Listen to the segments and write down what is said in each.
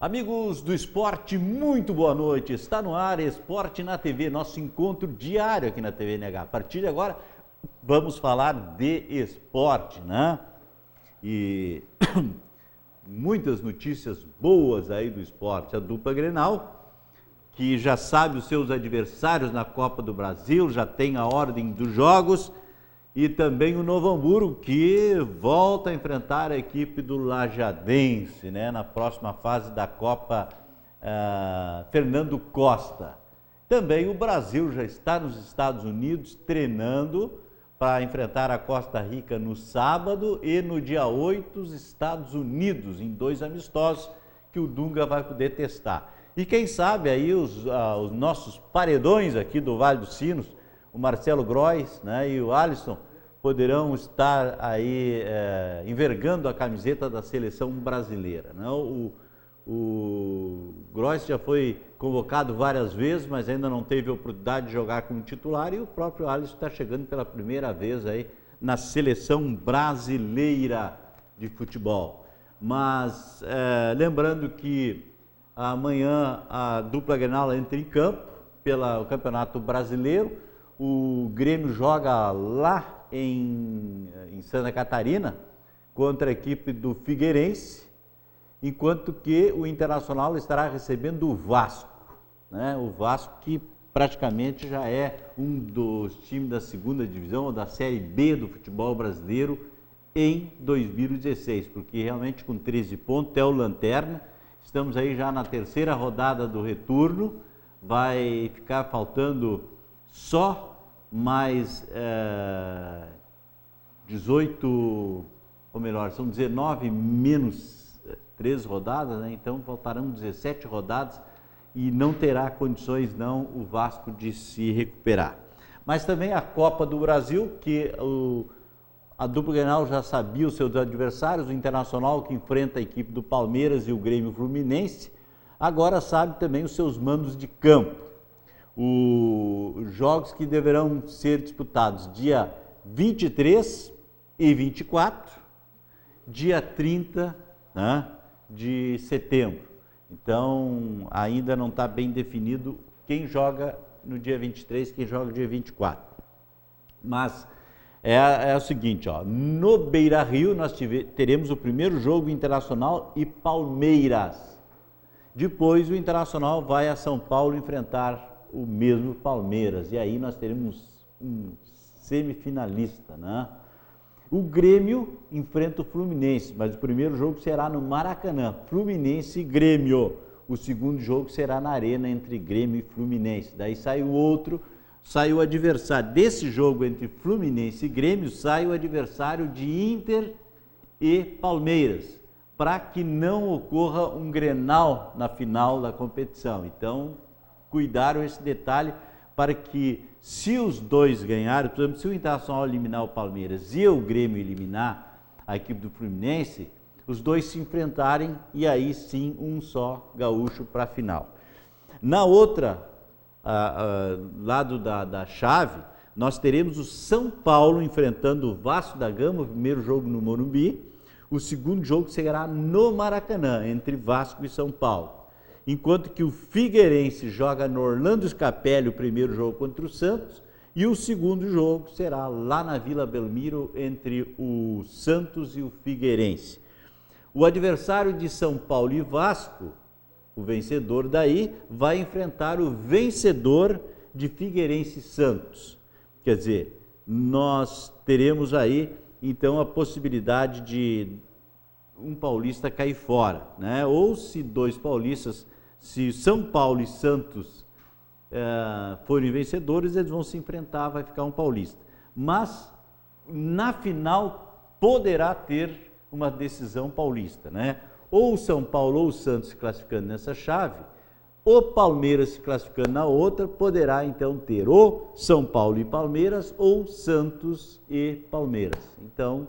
Amigos do esporte, muito boa noite. Está no ar Esporte na TV, nosso encontro diário aqui na TV NH. A partir de agora, vamos falar de esporte, né? E muitas notícias boas aí do esporte. A dupla Grenal, que já sabe os seus adversários na Copa do Brasil, já tem a ordem dos jogos. E também o Novo Hamburgo, que volta a enfrentar a equipe do Lajadense, né, na próxima fase da Copa Fernando Costa. Também o Brasil já está nos Estados Unidos treinando para enfrentar a Costa Rica no sábado e no dia 8 os Estados Unidos, em 2 amistosos que o Dunga vai poder testar. E quem sabe aí os nossos paredões aqui do Vale dos Sinos, o Marcelo Grois, né, e o Alisson, poderão estar aí envergando a camiseta da seleção brasileira, né? O Grois já foi convocado várias vezes, mas ainda não teve a oportunidade de jogar como titular, e o próprio Alisson está chegando pela primeira vez aí na seleção brasileira de futebol. Mas lembrando que amanhã a dupla Grenal entra em campo pelo Campeonato Brasileiro. O Grêmio joga lá em Santa Catarina contra a equipe do Figueirense, enquanto que o Internacional estará recebendo o Vasco, né? O Vasco, que praticamente já é um dos times da segunda divisão ou da Série B do futebol brasileiro em 2016, porque realmente com 13 pontos é o lanterna. Estamos aí já na terceira rodada do retorno, vai ficar faltando só mais 18, ou melhor, são 19 menos 13 rodadas, né? Então faltarão 17 rodadas e não terá condições não o Vasco de se recuperar. Mas também a Copa do Brasil, que a dupla Grenal já sabia os seus adversários, o Internacional, que enfrenta a equipe do Palmeiras, e o Grêmio Fluminense, agora sabe também os seus mandos de campo. Os jogos que deverão ser disputados dia 23 e 24, dia 30, né, de setembro. Então, ainda não está bem definido quem joga no dia 23 e quem joga no dia 24. Mas é o seguinte, ó, no Beira-Rio nós teremos o primeiro jogo Internacional e Palmeiras. Depois o Internacional vai a São Paulo enfrentar o mesmo Palmeiras, e aí nós teremos um semifinalista, né? O Grêmio enfrenta o Fluminense, mas o primeiro jogo será no Maracanã, Fluminense e Grêmio. O segundo jogo será na Arena entre Grêmio e Fluminense. Daí sai o adversário desse jogo entre Fluminense e Grêmio, sai o adversário de Inter e Palmeiras, para que não ocorra um Grenal na final da competição. Então, cuidaram esse detalhe para que, se os dois ganharem, por exemplo, se o Internacional eliminar o Palmeiras e o Grêmio eliminar a equipe do Fluminense, os dois se enfrentarem e aí sim um só gaúcho para a final. Na outra, lado da chave, nós teremos o São Paulo enfrentando o Vasco da Gama, o primeiro jogo no Morumbi, o segundo jogo será no Maracanã, entre Vasco e São Paulo. Enquanto que o Figueirense joga no Orlando Scapelli o primeiro jogo contra o Santos, e o segundo jogo será lá na Vila Belmiro entre o Santos e o Figueirense. O adversário de São Paulo e Vasco, o vencedor daí, vai enfrentar o vencedor de Figueirense e Santos. Quer dizer, nós teremos aí então a possibilidade de um paulista cair fora, né? Ou se dois paulistas, se São Paulo e Santos forem vencedores, eles vão se enfrentar, vai ficar um paulista. Mas na final poderá ter uma decisão paulista, né? Ou o São Paulo ou o Santos se classificando nessa chave, o Palmeiras se classificando na outra, poderá então ter ou São Paulo e Palmeiras ou Santos e Palmeiras. Então,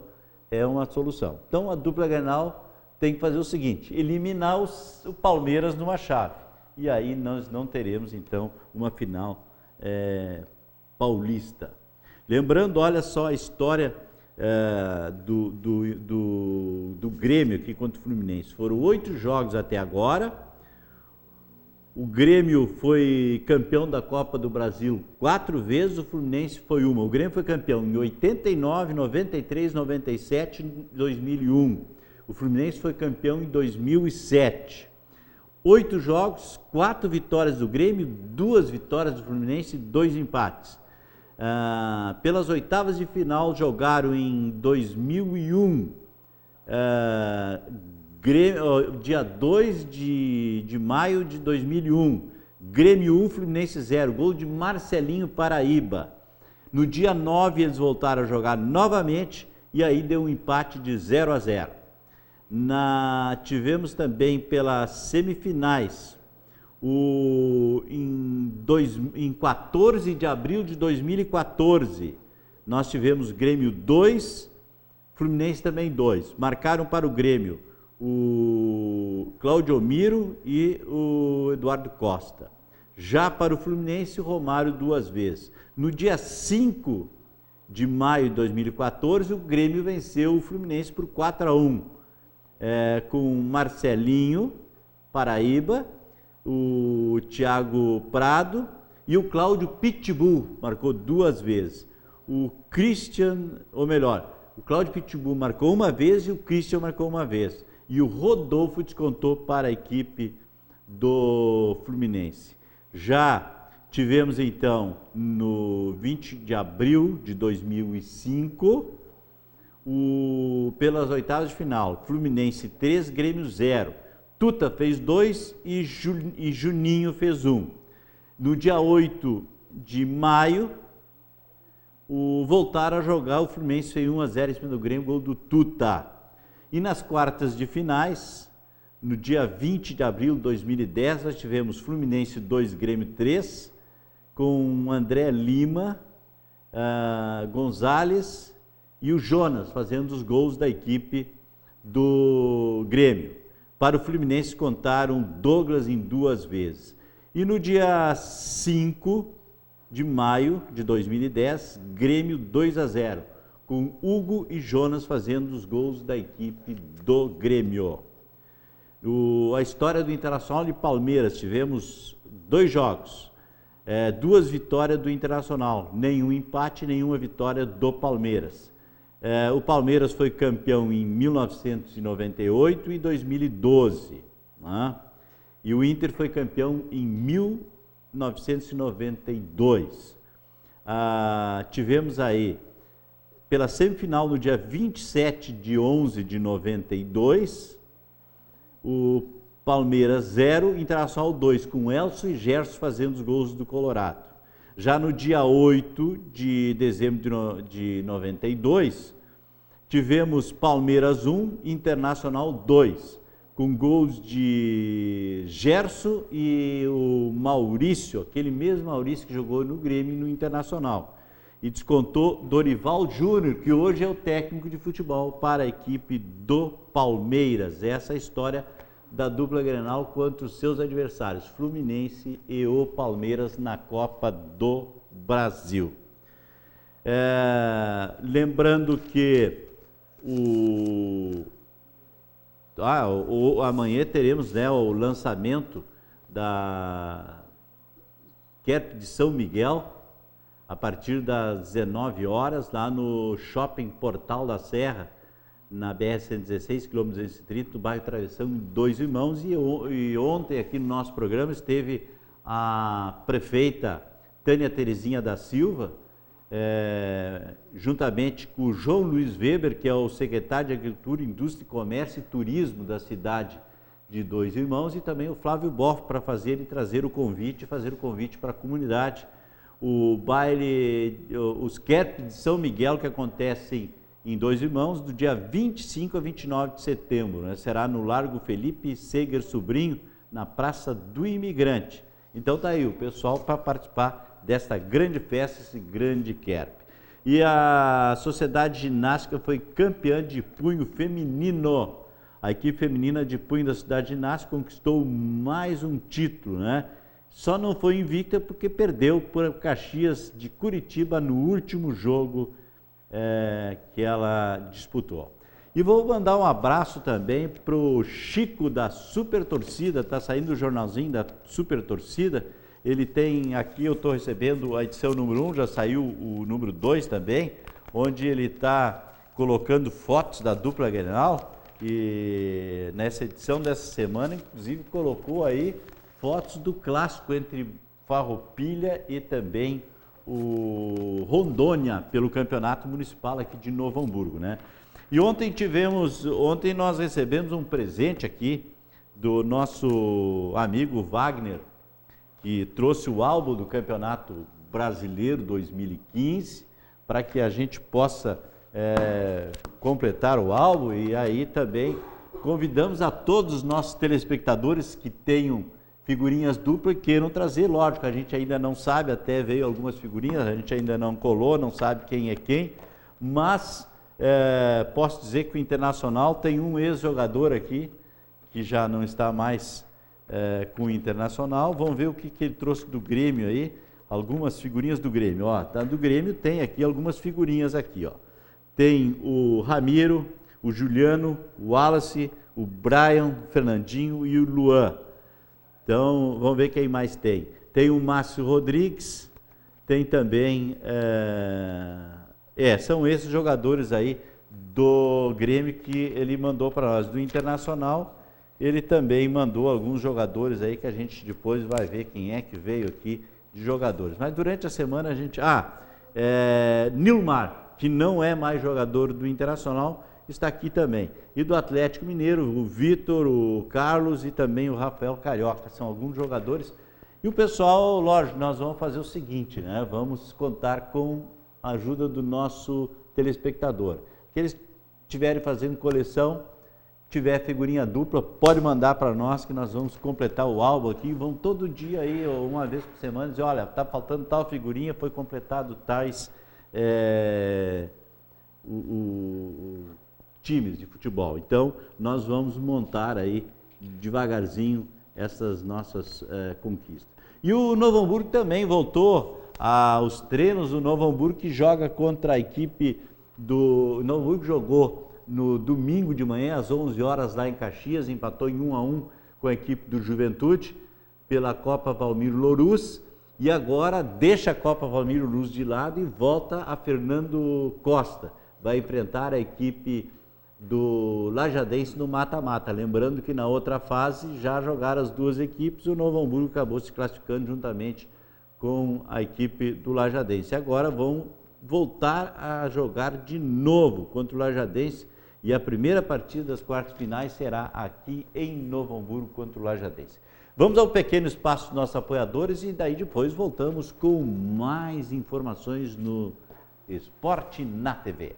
é uma solução. Então, a dupla Grenal tem que fazer o seguinte, eliminar o Palmeiras numa chave. E aí nós não teremos, então, uma final paulista. Lembrando, olha só a história do Grêmio aqui contra o Fluminense. Foram 8 jogos até agora. O Grêmio foi campeão da Copa do Brasil 4 vezes, o Fluminense foi uma. O Grêmio foi campeão em 89, 93, 97 e 2001. O Fluminense foi campeão em 2007. 8 jogos, 4 vitórias do Grêmio, 2 vitórias do Fluminense e 2 empates. Pelas oitavas de final jogaram em 2001, dia 2 de maio de 2001, Grêmio 1, Fluminense 0, gol de Marcelinho Paraíba. No dia 9 eles voltaram a jogar novamente e aí deu um empate de 0-0. Tivemos também pelas semifinais, em 14 de abril de 2014, nós tivemos Grêmio 2, Fluminense também 2. Marcaram para o Grêmio o Claudio Miro e o Eduardo Costa. Já para o Fluminense, o Romário 2 vezes. No dia 5 de maio de 2014, o Grêmio venceu o Fluminense por 4-1, com Marcelinho Paraíba, o Thiago Prado e o Cláudio Pitbull, marcou 2 vezes. O Cláudio Pitbull marcou 1 vez e o Christian marcou 1 vez. E o Rodolfo descontou para a equipe do Fluminense. Já tivemos então no 20 de abril de 2005, pelas oitavas de final, Fluminense 3, Grêmio 0. Tuta fez 2 e Juninho fez 1. No dia 8 de maio, voltaram a jogar, o Fluminense fez 1-0 em cima do Grêmio, gol do Tuta. E nas quartas de finais, no dia 20 de abril de 2010, nós tivemos Fluminense 2, Grêmio 3, com André Lima, Gonzalez e o Jonas fazendo os gols da equipe do Grêmio. Para o Fluminense contaram Douglas em 2 vezes. E no dia 5 de maio de 2010, Grêmio 2-0. Com Hugo e Jonas fazendo os gols da equipe do Grêmio. A história do Internacional e Palmeiras, tivemos 2 jogos, 2 vitórias do Internacional, nenhum empate, nenhuma vitória do Palmeiras. O Palmeiras foi campeão em 1998 e 2012, né? E o Inter foi campeão em 1992. Tivemos aí pela semifinal no dia 27 de 11 de 92, o Palmeiras 0, Internacional 2, com Elcio e Gerson fazendo os gols do Colorado. Já no dia 8 de dezembro de 92, tivemos Palmeiras 1, Internacional 2, com gols de Gerson e o Maurício, aquele mesmo Maurício que jogou no Grêmio e no Internacional. E descontou Dorival Júnior, que hoje é o técnico de futebol para a equipe do Palmeiras. Essa é a história da dupla Grenal contra os seus adversários, Fluminense e o Palmeiras na Copa do Brasil. Lembrando que amanhã teremos, né, o lançamento da Kerp de São Miguel, a partir das 19 horas, lá no Shopping Portal da Serra, na BR-116, quilômetro 230, do bairro Travessão, em Dois Irmãos. E ontem, aqui no nosso programa, esteve a prefeita Tânia Terezinha da Silva, juntamente com o João Luiz Weber, que é o secretário de Agricultura, Indústria, Comércio e Turismo da cidade de Dois Irmãos, e também o Flávio Boff, para fazer e trazer o convite, para a comunidade. O baile, os Kerp de São Miguel, que acontecem em Dois Irmãos, do dia 25 a 29 de setembro, né? Será no Largo Felipe Seger Sobrinho, na Praça do Imigrante. Então tá aí o pessoal para participar desta grande festa, esse grande Kerp. E a Sociedade Ginástica foi campeã de punho feminino. A equipe feminina de punho da Sociedade Ginástica conquistou mais um título, né? Só não foi invicta porque perdeu por Caxias de Curitiba no último jogo que ela disputou. E vou mandar um abraço também para o Chico da Super Torcida, está saindo o jornalzinho da Super Torcida. Ele tem aqui, eu estou recebendo a edição número 1, já saiu o número 2 também, onde ele está colocando fotos da dupla Grenal. E nessa edição dessa semana, inclusive, colocou aí fotos do clássico entre Farroupilha e também o Rondônia, pelo campeonato municipal aqui de Novo Hamburgo, né? E ontem nós recebemos um presente aqui do nosso amigo Wagner, que trouxe o álbum do Campeonato Brasileiro 2015, para que a gente possa completar o álbum. E aí também convidamos a todos os nossos telespectadores que tenham figurinhas duplas e queiram trazer. Lógico, a gente ainda não sabe, até veio algumas figurinhas, a gente ainda não colou, não sabe quem é quem, mas posso dizer que o Internacional tem um ex-jogador aqui, que já não está mais com o Internacional. Vamos ver o que ele trouxe do Grêmio aí, algumas figurinhas do Grêmio. Ó, tá, do Grêmio tem aqui algumas figurinhas aqui, ó. Tem o Ramiro, o Juliano, o Wallace, o Brian, o Fernandinho e o Luan. Então, vamos ver quem mais tem. Tem o Márcio Rodrigues, tem também... são esses jogadores aí do Grêmio que ele mandou para nós. Do Internacional, ele também mandou alguns jogadores aí que a gente depois vai ver quem é que veio aqui de jogadores. Mas durante a semana a gente... Nilmar, que não é mais jogador do Internacional, está aqui também. E do Atlético Mineiro, o Vitor, o Carlos e também o Rafael Carioca, são alguns jogadores. E o pessoal, lógico, nós vamos fazer o seguinte, né? Vamos contar com a ajuda do nosso telespectador. Que eles estiverem fazendo coleção, tiver figurinha dupla, pode mandar para nós que nós vamos completar o álbum aqui. Vão todo dia aí, ou uma vez por semana, dizer, olha, está faltando tal figurinha, foi completado tais times de futebol. Então, nós vamos montar aí devagarzinho essas nossas conquistas. E o Novo Hamburgo também voltou aos treinos. O Novo Hamburgo que joga contra a equipe do... O Novo Hamburgo jogou no domingo de manhã, às 11 horas, lá em Caxias, empatou em 1-1 com a equipe do Juventude, pela Copa Valmir Louruz, e agora deixa a Copa Valmir Louruz de lado e volta a Fernando Costa. Vai enfrentar a equipe do Lajadense no mata-mata. Lembrando que na outra fase já jogaram as duas equipes, o Novo Hamburgo acabou se classificando juntamente com a equipe do Lajadense. Agora vão voltar a jogar de novo contra o Lajadense, e a primeira partida das quartas finais será aqui em Novo Hamburgo contra o Lajadense. Vamos ao pequeno espaço dos nossos apoiadores e daí depois voltamos com mais informações no Esporte na TV.